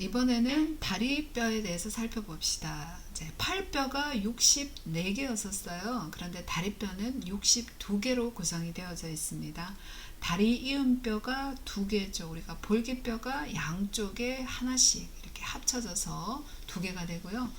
이번에는 다리뼈에 대해서 살펴봅시다. 이제 팔뼈가 64개였었어요. 그런데 다리뼈는 62개로 구성이 되어져 있습니다. 다리 이음뼈가 2개죠. 우리가 볼기뼈가 양쪽에 하나씩 이렇게 합쳐져서 2개가 되고요.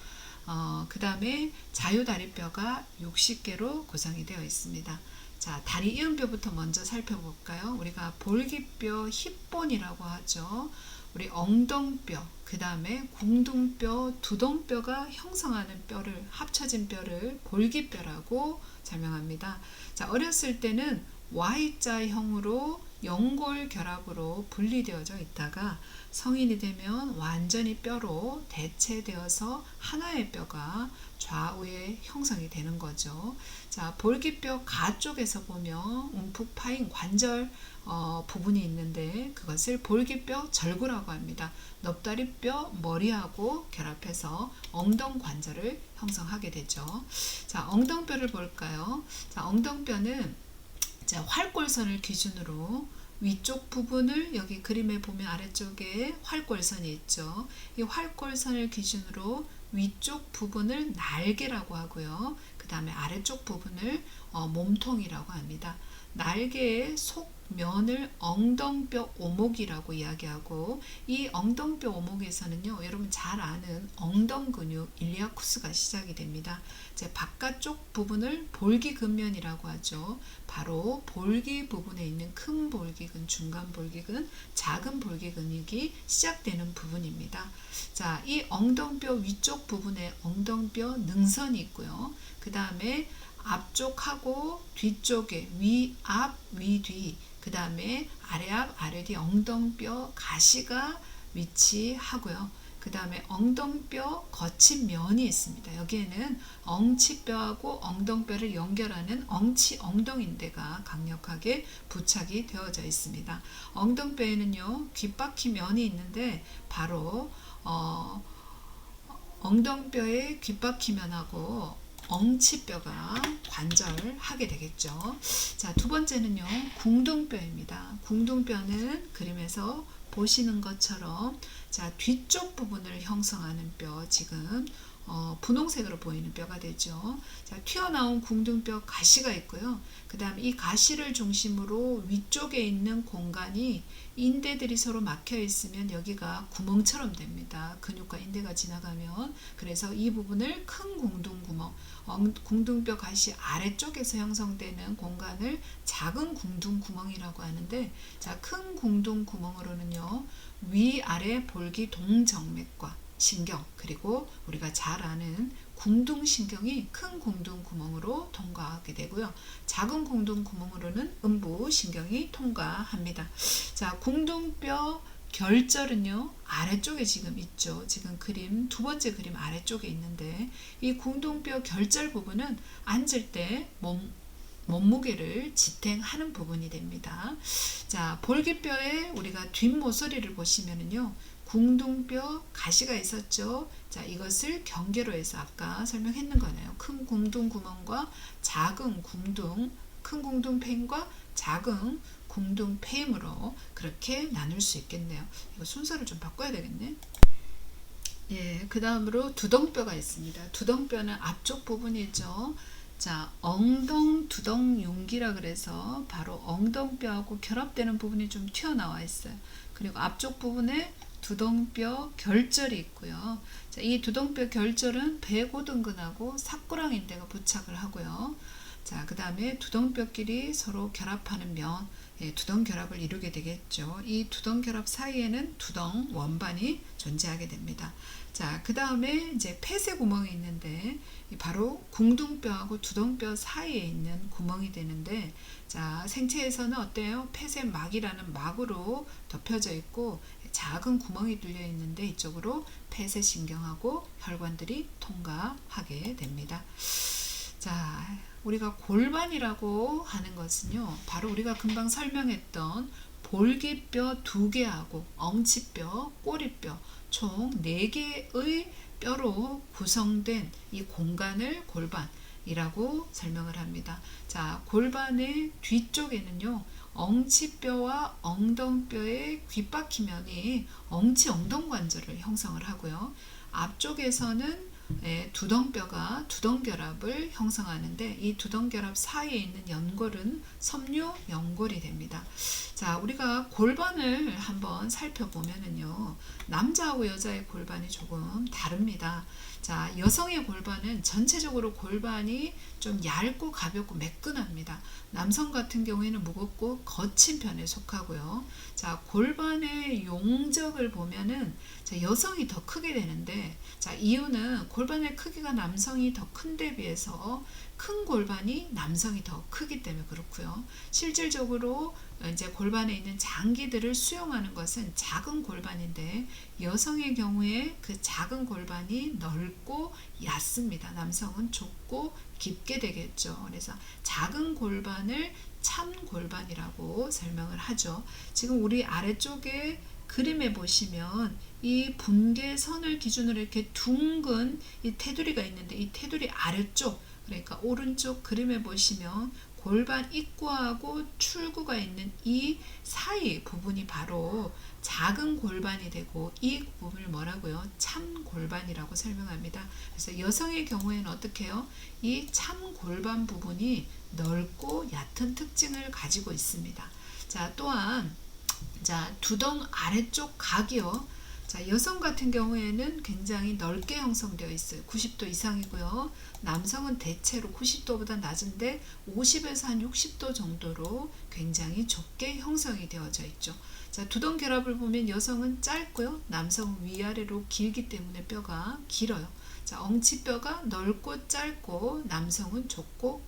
그 다음에 자유다리뼈가 60개로 구성이 되어 있습니다. 자, 다리 이음뼈부터 먼저 살펴볼까요? 우리가 볼기뼈 힙본이라고 하죠. 우리 엉덩뼈, 그 다음에 궁둥뼈, 두덩뼈가 형성하는 뼈를, 합쳐진 뼈를 볼기뼈라고 설명합니다. 자, 어렸을 때는 Y자형으로 연골 결합으로 분리되어져 있다가 성인이 되면 완전히 뼈로 대체되어서 하나의 뼈가 좌우에 형성이 되는 거죠. 자, 볼기뼈 가쪽에서 보면 움푹 파인 관절 부분이 있는데 그것을 볼기뼈 절구라고 합니다. 넙다리뼈 머리하고 결합해서 엉덩관절을 형성하게 되죠. 자, 엉덩뼈를 볼까요? 자, 엉덩뼈는 활골선을 기준으로 위쪽 부분을 여기 그림에 보면 아래쪽에 활골선이 있죠. 이 활골선을 기준으로 위쪽 부분을 날개라고 하고요. 그 다음에 아래쪽 부분을 몸통이라고 합니다. 날개의 속면을 엉덩뼈 오목이라고 이야기하고 이 엉덩뼈 오목에서는요, 여러분 잘 아는 엉덩근육 일리아쿠스가 시작이 됩니다. 제 바깥쪽 부분을 볼기근면이라고 하죠. 바로 볼기 부분에 있는 큰 볼기근, 중간 볼기근, 작은 볼기근육이 시작되는 부분입니다. 자, 이 엉덩뼈 위쪽 부분에 엉덩뼈 능선이 있고요. 그 다음에 앞쪽하고 뒤쪽에 위앞, 위뒤, 그 다음에 아래앞, 아래뒤 엉덩뼈 가시가 위치하고요. 그 다음에 엉덩뼈 거친 면이 있습니다. 여기에는 엉치뼈하고 엉덩뼈를 연결하는 엉덩인대가 강력하게 부착이 되어져 있습니다. 엉덩뼈에는요, 귓바퀴 면이 있는데 바로 엉덩뼈의 귓바퀴면하고 엉치뼈가 관절하게 되겠죠. 자, 두 번째는요, 궁둥뼈입니다. 궁둥뼈는 그림에서 보시는 것처럼 자, 뒤쪽 부분을 형성하는 뼈, 지금 분홍색으로 보이는 뼈가 되죠. 자, 튀어나온 궁둥뼈 가시가 있고요. 그 다음에 이 가시를 중심으로 위쪽에 있는 공간이 인대들이 서로 막혀 있으면 여기가 구멍처럼 됩니다. 근육과 인대가 지나가면. 그래서 이 부분을 큰 궁둥구멍, 궁둥뼈 가시 아래쪽에서 형성되는 공간을 작은 궁둥구멍이라고 하는데, 자, 큰 궁둥구멍으로는요, 위아래 볼기 동정맥과 신경, 그리고 우리가 잘 아는 궁둥신경이 큰 궁둥구멍으로 통과하게 되고요. 작은 궁둥구멍으로는 음부신경이 통과합니다. 자, 궁둥뼈 결절은요, 아래쪽에 지금 있죠. 지금 그림, 두 번째 그림 아래쪽에 있는데, 이 궁둥뼈 결절 부분은 앉을 때 몸무게를 지탱하는 부분이 됩니다. 자, 볼기뼈의 우리가 뒷모서리를 보시면은요, 궁둥뼈 가시가 있었죠. 자, 이것을 경계로 해서 아까 설명했는 거네요. 큰 궁둥구멍과 작은 궁둥, 큰 궁둥폐임과 작은 궁둥폐임으로 그렇게 나눌 수 있겠네요. 이거 순서를 좀 바꿔야 되겠네. 예, 그 다음으로 두덩뼈가 있습니다. 두덩뼈는 앞쪽 부분이죠. 자, 엉덩두덩융기라 그래서 바로 엉덩뼈하고 결합되는 부분이 좀 튀어나와 있어요. 그리고 앞쪽 부분에 두덩뼈 결절이 있고요. 자, 이 두덩뼈 결절은 배고등근하고 사꾸랑인대가 부착을 하고요. 자, 그 다음에 두덩뼈끼리 서로 결합하는 면, 두덩 결합을 이루게 되겠죠. 이 두덩 결합 사이에는 두덩 원반이 존재하게 됩니다. 자, 그 다음에 이제 폐쇄 구멍이 있는데 바로 궁둥뼈하고 두덩뼈 사이에 있는 구멍이 되는데, 자, 생체에서는 어때요? 폐쇄막이라는 막으로 덮여져 있고 작은 구멍이 뚫려 있는데 이쪽으로 폐쇄신경하고 혈관들이 통과하게 됩니다. 자, 우리가 골반이라고 하는 것은요, 바로 우리가 금방 설명했던 볼기뼈 2개하고 엉치뼈, 꼬리뼈 총 4개의 뼈로 구성된 이 공간을 골반이라고 설명을 합니다. 자, 골반의 뒤쪽에는요, 엉치뼈와 엉덩뼈의 귓바퀴면이 엉치 엉덩관절을 형성을 하고요. 앞쪽에서는 두덩뼈가 두덩결합을 형성하는데 이 두덩결합 사이에 있는 연골은 섬유 연골이 됩니다. 자, 우리가 골반을 한번 살펴보면은요, 남자하고 여자의 골반이 조금 다릅니다. 자, 여성의 골반은 전체적으로 골반이 좀 얇고 가볍고 매끈합니다. 남성 같은 경우에는 무겁고 거친 편에 속하고요. 자, 골반의 용적을 보면은 자, 여성이 더 크게 되는데, 자, 이유는 골반의 크기가 남성이 더 큰 데 비해서 큰 골반이 남성이 더 크기 때문에 그렇고요. 실질적으로 이제 골반에 있는 장기들을 수용하는 것은 작은 골반인데 여성의 경우에 그 작은 골반이 넓고 얕습니다. 남성은 좁고 깊게 되겠죠. 그래서 작은 골반을 참 골반이라고 설명을 하죠. 지금 우리 아래쪽에 그림에 보시면 이 분계선을 기준으로 이렇게 둥근 이 테두리가 있는데 이 테두리 아래쪽, 그러니까 오른쪽 그림에 보시면 골반 입구하고 출구가 있는 이 사이 부분이 바로 작은 골반이 되고 이 부분을 뭐라고요? 참 골반이라고 설명합니다. 그래서 여성의 경우에는 어떻게 해요? 이 참 골반 부분이 넓고 얕은 특징을 가지고 있습니다. 자, 또한 자, 두덩 아래쪽 각이요. 자, 여성 같은 경우에는 굉장히 넓게 형성되어 있어요. 90도 이상이고요. 남성은 대체로 90도보다 낮은데 50에서 한 60도 정도로 굉장히 좁게 형성이 되어져 있죠. 자, 두덩 결합을 보면 여성은 짧고요. 남성은 위아래로 길기 때문에 뼈가 길어요. 자, 엉치뼈가 넓고 짧고 남성은 좁고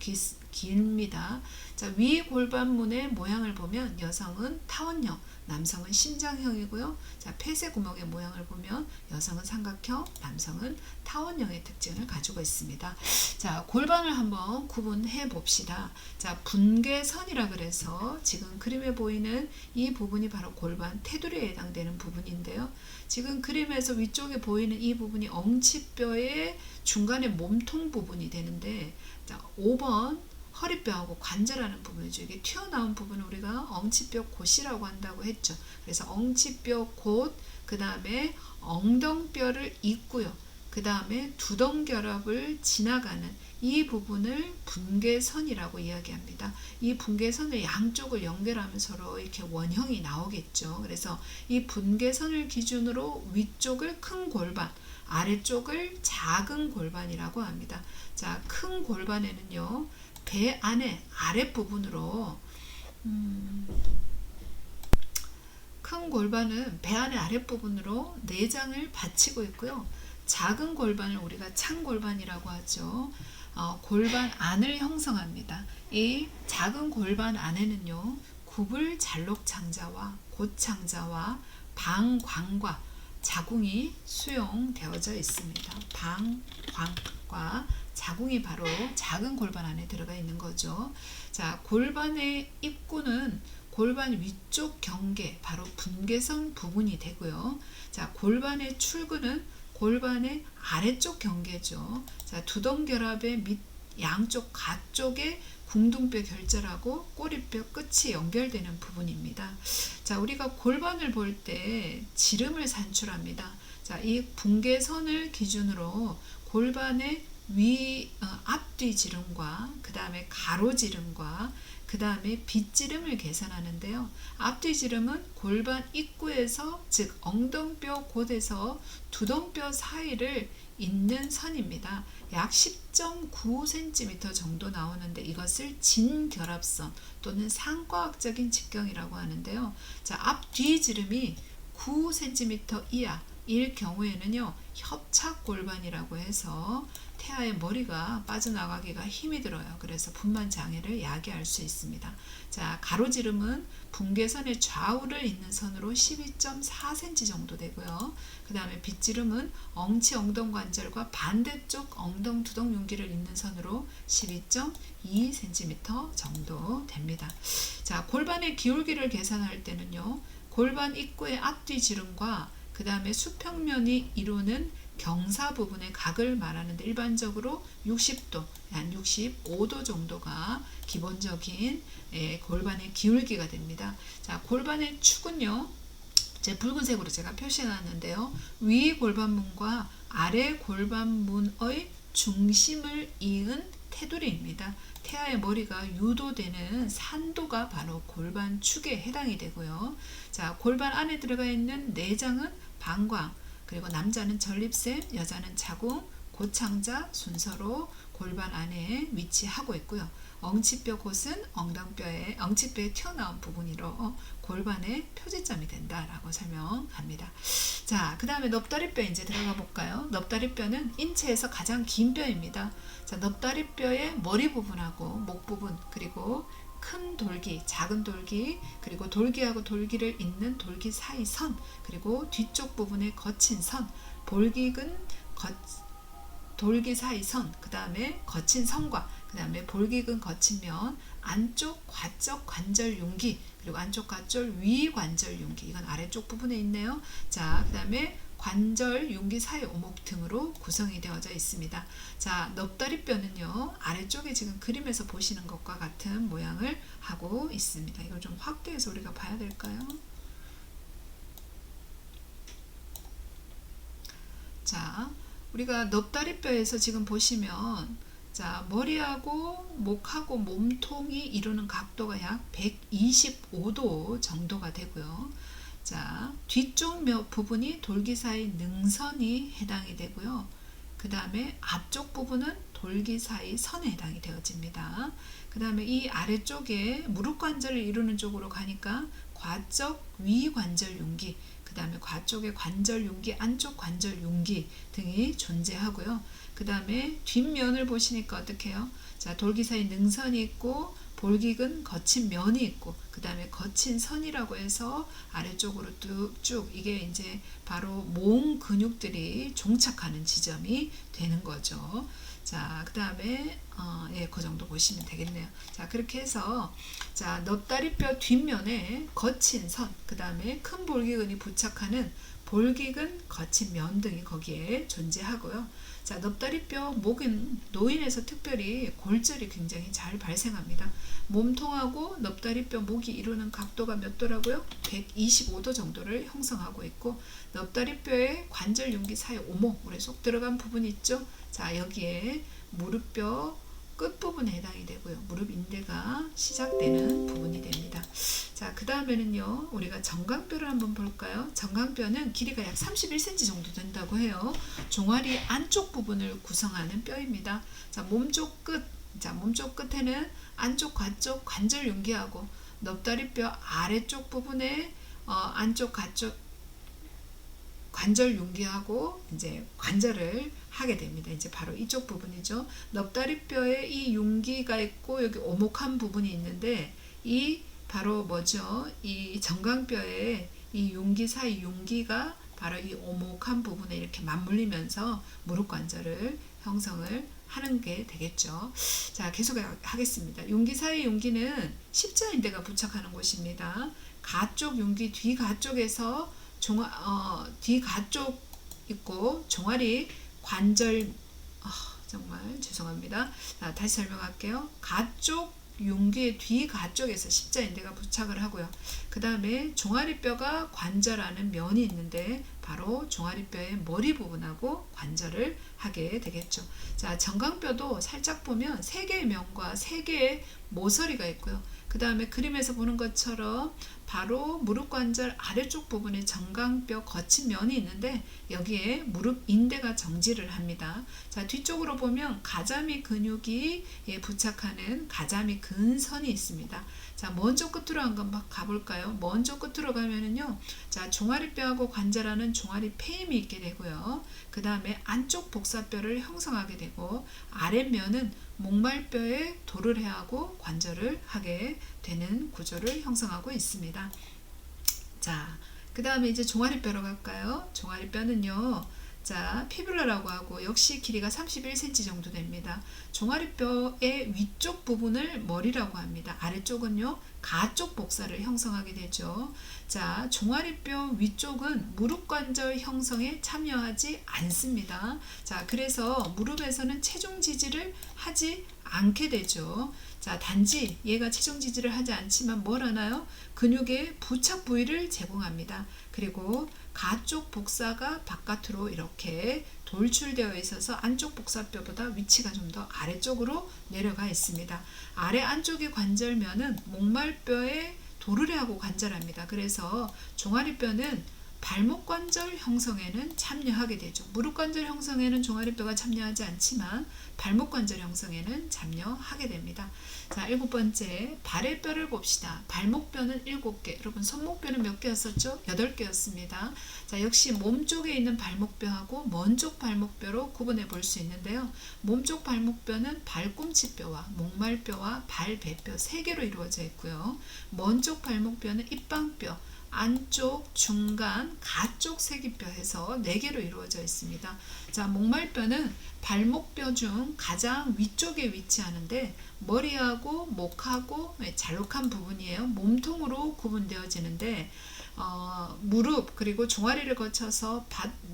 깁니다. 자, 위 골반문의 모양을 보면 여성은 타원형, 남성은 심장형이고요. 자, 폐쇄 구멍의 모양을 보면 여성은 삼각형, 남성은 타원형의 특징을 가지고 있습니다. 자, 골반을 한번 구분해 봅시다. 자, 분계선이라 그래서 지금 그림에 보이는 이 부분이 바로 골반 테두리에 해당되는 부분인데요. 지금 그림에서 위쪽에 보이는 이 부분이 엉치뼈의 중간에 몸통 부분이 되는데, 자, 5번 허리뼈하고 관절하는 부분이죠. 이게 튀어나온 부분을 우리가 엉치뼈 곧이라고 한다고 했죠. 그래서 엉치뼈 곧, 그 다음에 엉덩뼈를 잇고요. 그 다음에 두덩결합을 지나가는 이 부분을 분계선이라고 이야기합니다. 이 분계선의 양쪽을 연결하면 서로 이렇게 원형이 나오겠죠. 그래서 이 분계선을 기준으로 위쪽을 큰 골반, 아래쪽을 작은 골반이라고 합니다. 자, 큰 골반에는요, 배 안에 아랫부분으로 큰 골반은 배 안의 아랫부분으로 내장을 받치고 있고요. 작은 골반을 우리가 창골반이라고 하죠. 골반 안을 형성합니다. 이 작은 골반 안에는요, 구불잘록창자와 곧창자와 방광과 자궁이 수용되어져 있습니다. 방광과 자궁이 바로 작은 골반 안에 들어가 있는 거죠. 자, 골반의 입구는 골반 위쪽 경계, 바로 분계선 부분이 되고요. 자, 골반의 출구는 골반의 아래쪽 경계죠. 자, 두덩결합의 밑 양쪽 가쪽에 궁둥뼈 결절하고 꼬리뼈 끝이 연결되는 부분입니다. 자, 우리가 골반을 볼 때 지름을 산출합니다. 자, 이 분계선을 기준으로 골반의 앞뒤 지름과 그 다음에 가로 지름과 그 다음에 빗지름을 계산하는데요. 앞뒤 지름은 골반 입구에서, 즉 엉덩뼈 곧에서 두덩뼈 사이를 잇는 선입니다. 약 10.9cm 정도 나오는데 이것을 진결합선 또는 상과학적인 직경이라고 하는데요. 자, 앞뒤 지름이 9cm 이하일 경우에는요, 협착골반이라고 해서 태아의 머리가 빠져나가기가 힘이 들어요. 그래서 분만 장애를 야기할 수 있습니다. 자, 가로지름은 분계선의 좌우를 잇는 선으로 12.4cm 정도 되고요. 그 다음에 빗지름은 엉치 엉덩관절과 반대쪽 엉덩 두덩 윤기를 잇는 선으로 12.2cm 정도 됩니다. 자, 골반의 기울기를 계산할 때는요, 골반 입구의 앞뒤 지름과 그 다음에 수평면이 이루는 경사 부분의 각을 말하는데 일반적으로 60도, 한 65도 정도가 기본적인 골반의 기울기가 됩니다. 자, 골반의 축은요. 제 붉은색으로 제가 표시해 놨는데요. 위 골반문과 아래 골반문의 중심을 이은 테두리입니다. 태아의 머리가 유도되는 산도가 바로 골반축에 해당이 되고요. 자, 골반 안에 들어가 있는 내장은 방광, 그리고 남자는 전립腺, 여자는 자궁, 고창자 순서로 골반 안에 위치하고 있고요. 엉치뼈 곳은 엉치뼈에 튀어나온 부분이로 골반의 표지점이 된다라고 설명합니다. 자, 그 다음에 넙다리뼈 이제 들어가 볼까요? 넙다리뼈는 인체에서 가장 긴 뼈입니다. 자, 넙다리뼈의 머리 부분하고 목 부분, 그리고 큰 돌기, 작은 돌기, 그리고 돌기하고 돌기를 잇는 돌기 사이 선, 그리고 뒤쪽 부분의 거친 선, 볼기근 돌기 사이 선, 그 다음에 거친 선과 그 다음에 볼기근 거친 면, 안쪽 과적 관절 융기, 그리고 안쪽 관절 위 관절 융기, 이건 아래쪽 부분에 있네요. 자, 그 다음에 관절 융기 사이 오목 등으로 구성이 되어져 있습니다. 자, 넙다리뼈는요, 아래쪽에 지금 그림에서 보시는 것과 같은 모양을 하고 있습니다. 이걸 좀 확대해서 우리가 봐야 될까요? 자, 우리가 넙다리뼈에서 지금 보시면, 자, 머리하고 목하고 몸통이 이루는 각도가 약 125도 정도가 되고요. 자, 뒤쪽 부분이 돌기 사이 능선이 해당이 되고요. 그 다음에 앞쪽 부분은 돌기 사이 선에 해당이 되어집니다. 그 다음에 이 아래쪽에 무릎 관절을 이루는 쪽으로 가니까 과적 위관절 융기, 그 다음에 과쪽의 관절 융기, 안쪽 관절 융기 등이 존재하고요. 그 다음에 뒷면을 보시니까 어떻게 해요? 자, 돌기 사이 능선이 있고 볼기근 거친 면이 있고, 그 다음에 거친 선이라고 해서 아래쪽으로 쭉 이게 이제 바로 몸 근육들이 종착하는 지점이 되는 거죠. 자, 그 다음에 그 정도 보시면 되겠네요. 자, 그렇게 해서 자, 넙다리뼈 뒷면에 거친 선, 그 다음에 큰 볼기근이 부착하는 볼기근 거친 면 등이 거기에 존재하고요. 자, 넙다리뼈 목은 노인에서 특별히 골절이 굉장히 잘 발생합니다. 몸통하고 넙다리뼈 목이 이루는 각도가 몇 도라고요? 125도 정도를 형성하고 있고, 넙다리뼈의 관절 융기 사이 오목, 물에 쏙 들어간 부분이 있죠. 자, 여기에 무릎뼈 끝부분에 해당이 되고요. 무릎 인대가 시작되는 부분이 됩니다. 자, 그 다음에는요, 우리가 정강뼈를 한번 볼까요? 정강뼈는 길이가 약 31cm 정도 된다고 해요. 종아리 안쪽 부분을 구성하는 뼈입니다. 자, 몸쪽 끝에는 안쪽 과쪽 관절 융기하고 넙다리뼈 아래쪽 부분에 안쪽 과쪽 관절 융기하고 이제 관절을 하게 됩니다. 이제 바로 이쪽 부분이죠. 넙다리뼈에 이 융기가 있고 여기 오목한 부분이 있는데, 이 바로 뭐죠? 이 정강뼈에 이 융기 사이 융기가 바로 이 오목한 부분에 이렇게 맞물리면서 무릎 관절을 형성을 하는 게 되겠죠. 자, 계속 하겠습니다. 융기 사이 융기는 십자인대가 부착하는 곳입니다. 가쪽 융기 뒤가쪽에서 뒤가쪽 있고 종아리 관절, 정말 죄송합니다. 자, 다시 설명할게요. 가쪽 융기의 뒤가쪽에서 십자인대가 부착을 하고요. 그 다음에 종아리뼈가 관절하는 면이 있는데 바로 종아리뼈의 머리 부분하고 관절을 하게 되겠죠. 자, 정강뼈도 살짝 보면 3개의 면과 3개의 모서리가 있고요. 그 다음에 그림에서 보는 것처럼 바로 무릎 관절 아래쪽 부분에 정강뼈 거친 면이 있는데 여기에 무릎 인대가 정지를 합니다. 자, 뒤쪽으로 보면 가자미 근육이 부착하는 가자미 근선이 있습니다. 자, 먼저 끝으로 한번 가볼까요? 먼저 끝으로 가면은요, 자, 종아리뼈하고 관절하는 종아리 폐임이 있게 되고요. 그 다음에 안쪽 복사뼈를 형성하게 되고, 아랫면은 목말뼈에 돌을 해하고 관절을 하게 되는 구조를 형성하고 있습니다. 자, 그 다음에 이제 종아리뼈로 갈까요? 종아리뼈는요, 자, 피뷸라라고 하고 역시 길이가 31cm 정도 됩니다. 종아리뼈의 위쪽 부분을 머리라고 합니다. 아래쪽은요, 가쪽 복사를 형성하게 되죠. 자, 종아리뼈 위쪽은 무릎 관절 형성에 참여하지 않습니다. 자, 그래서 무릎에서는 체중 지지를 하지 않게 되죠. 자, 단지 얘가 체중 지지를 하지 않지만 뭘 하나요? 근육의 부착 부위를 제공합니다. 그리고 가쪽 복사가 바깥으로 이렇게 돌출되어 있어서 안쪽 복사뼈보다 위치가 좀 더 아래쪽으로 내려가 있습니다. 아래 안쪽의 관절면은 목말뼈의 도르래하고 관절합니다. 그래서 종아리뼈는 발목 관절 형성에는 참여하게 되죠. 무릎 관절 형성에는 종아리뼈가 참여하지 않지만 발목 관절 형성에는 참여하게 됩니다. 자, 7번째 발의 뼈를 봅시다. 발목뼈는 7개. 여러분 손목뼈는 몇 개였었죠? 8개였습니다. 자, 역시 몸쪽에 있는 발목뼈하고 먼쪽 발목뼈로 구분해 볼 수 있는데요. 몸쪽 발목뼈는 발꿈치뼈와 목말뼈와 발배뼈 3개로 이루어져 있고요. 먼쪽 발목뼈는 입방뼈, 안쪽, 중간, 가쪽 세기뼈 해서 4개로 이루어져 있습니다. 자, 목말뼈는 발목뼈 중 가장 위쪽에 위치하는데 머리하고 목하고 잘록한 부분이에요. 몸통으로 구분되어지는데 무릎 그리고 종아리를 거쳐서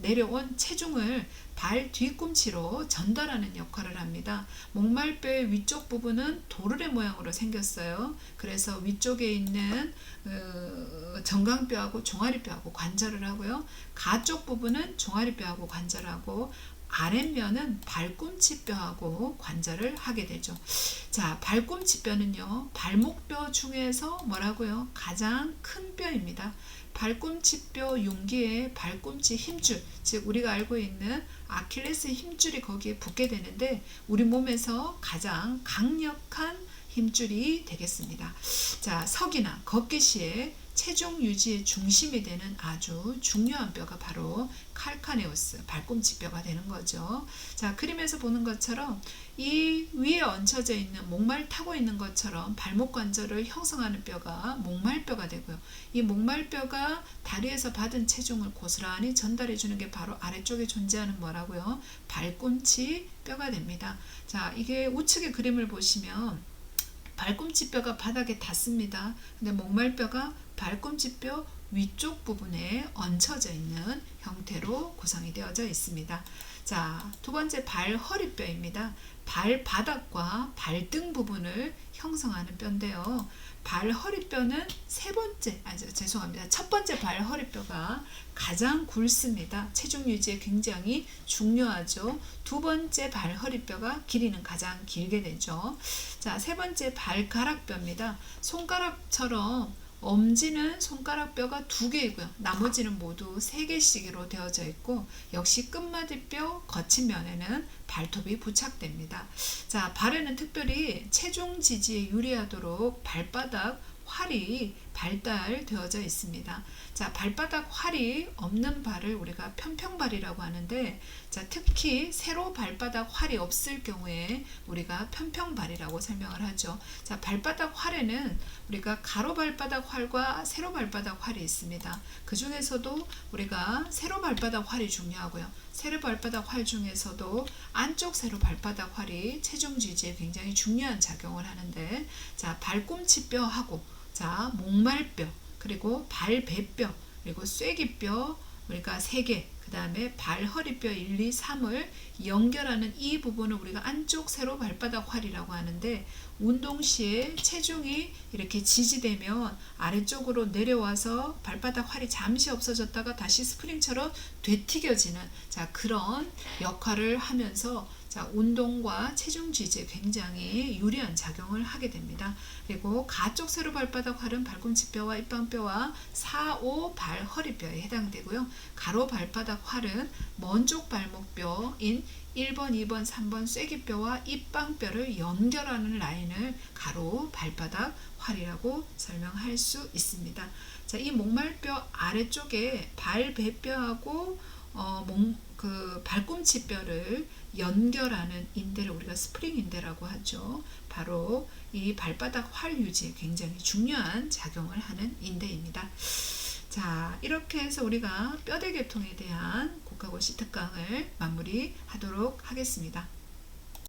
내려온 체중을 발 뒤꿈치로 전달하는 역할을 합니다. 목말뼈의 위쪽 부분은 도르래 모양으로 생겼어요. 그래서 위쪽에 있는 정강뼈하고 종아리뼈하고 관절을 하고요. 가쪽 부분은 종아리뼈하고 관절하고 아랫면은 발꿈치뼈하고 관절을 하게 되죠. 자, 발꿈치뼈는요, 발목뼈 중에서 뭐라고요? 가장 큰 뼈입니다. 발꿈치뼈 융기에 발꿈치 힘줄, 즉 우리가 알고 있는 아킬레스 힘줄이 거기에 붙게 되는데 우리 몸에서 가장 강력한 힘줄이 되겠습니다. 자, 서기나 걷기 시에 체중 유지의 중심이 되는 아주 중요한 뼈가 바로 칼카네우스, 발꿈치뼈가 되는 거죠. 자, 그림에서 보는 것처럼 이 위에 얹혀져 있는 목말 타고 있는 것처럼 발목 관절을 형성하는 뼈가 목말뼈가 되고요. 이 목말뼈가 다리에서 받은 체중을 고스란히 전달해 주는 게 바로 아래쪽에 존재하는 뭐라고요? 발꿈치뼈가 됩니다. 자, 이게 우측의 그림을 보시면 발꿈치뼈가 바닥에 닿습니다. 근데 목말뼈가 발꿈치뼈 위쪽 부분에 얹혀져 있는 형태로 구성이 되어져 있습니다. 자, 두 번째 발허리뼈입니다. 발바닥과 발등 부분을 형성하는 뼈인데요. 발허리뼈는 첫 번째 발허리뼈가 가장 굵습니다. 체중 유지에 굉장히 중요하죠. 두 번째 발허리뼈가 길이는 가장 길게 되죠. 자, 세 번째 발가락뼈입니다. 손가락처럼 엄지는 손가락뼈가 2개이고요. 나머지는 모두 3개씩으로 되어져 있고 역시 끝마디뼈 거친 면에는 발톱이 부착됩니다. 자, 발에는 특별히 체중 지지에 유리하도록 발바닥 활이 발달되어져 있습니다. 자, 발바닥 활이 없는 발을 우리가 편평발이라고 하는데, 자, 특히 세로 발바닥 활이 없을 경우에 우리가 편평발이라고 설명을 하죠. 자, 발바닥 활에는 우리가 가로 발바닥 활과 세로 발바닥 활이 있습니다. 그 중에서도 우리가 세로 발바닥 활이 중요하고요. 세로 발바닥 활 중에서도 안쪽 세로 발바닥 활이 체중 지지에 굉장히 중요한 작용을 하는데, 자, 발꿈치뼈하고 자, 목말뼈, 그리고 발배뼈, 그리고 쐐기뼈 우리가 3개, 그 다음에 발허리뼈 1, 2, 3을 연결하는 이 부분을 우리가 안쪽 세로 발바닥 활이라고 하는데, 운동 시에 체중이 이렇게 지지되면 아래쪽으로 내려와서 발바닥 활이 잠시 없어졌다가 다시 스프링처럼 되튀겨지는 자, 그런 역할을 하면서 자, 운동과 체중 지지에 굉장히 유리한 작용을 하게 됩니다. 그리고 가쪽 세로 발바닥 활은 발꿈치뼈와 입방뼈와 4, 5 발허리뼈에 해당되고요. 가로 발바닥 활은 먼쪽 발목뼈인 1번, 2번, 3번 쐐기뼈와 입방뼈를 연결하는 라인을 가로 발바닥 활이라고 설명할 수 있습니다. 자, 이 목말뼈 아래쪽에 발배뼈하고 발꿈치뼈를 연결하는 인대를 우리가 스프링 인대라고 하죠. 바로 이 발바닥 활 유지에 굉장히 중요한 작용을 하는 인대입니다. 자, 이렇게 해서 우리가 뼈대계통에 대한 국가고시 특강을 마무리하도록 하겠습니다.